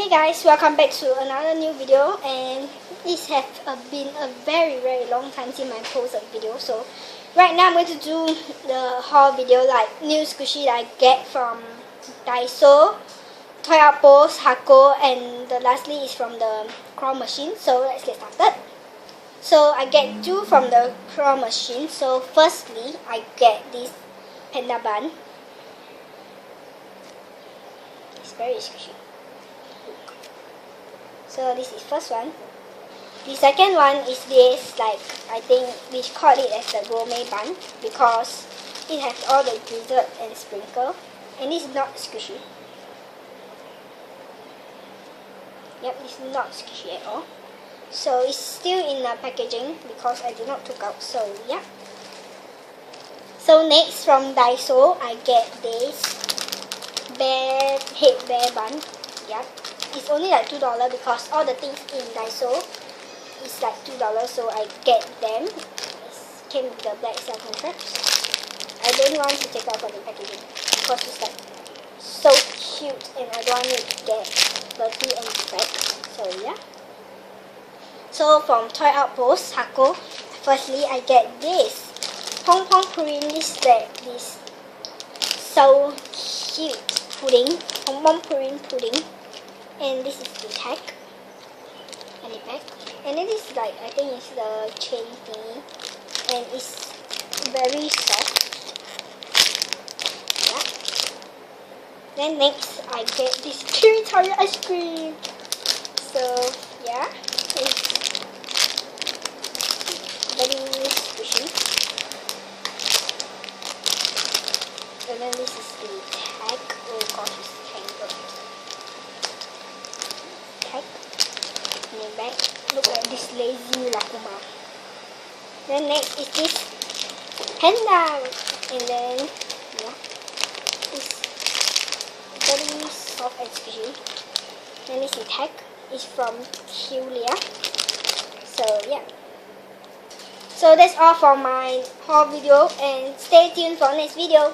Hey guys, welcome back to another new video, and it has been a very long time since I posted a video. So right now I'm going to do the haul video, like new squishy that I get from Daiso, Toy Outpost, Hako, and the lastly is from the claw machine. So let's get started. So I get two from the claw machine. So firstly I get this panda bun. It's very squishy. So this is first one. The second one is this, like, I think we call it as the gourmet bun because it has all the drizzle and sprinkle, and it's not squishy. Yep, it's not squishy at all. So it's still in the packaging because I did not took out. So yeah. So next from Daiso I get this bear bun. Yep. It's only like $2 because all the things in Daiso is like $2, so I get them. It came with the black self-contracts. I don't want to take out from the packaging because it's like so cute and I don't want it to get dirty and defect. So yeah. So from Toy Outpost, Hako, firstly I get this Pong Pong Pudding. This so cute pudding, Pong Pong pudding. And this is the tag and the back, and then this is like, I think it's the chain thingy, and it's very soft. Yeah. Then next I get this cherry tart ice cream. So yeah, it's very squishy. And then this is the tag. Oh gosh, it's tangled. And the back look like this lazy Lakuma. Then next is this panda, and then yeah, it's very soft and squishy. Then this is tag is from Julia. So yeah. So that's all for my haul video, and stay tuned for next video.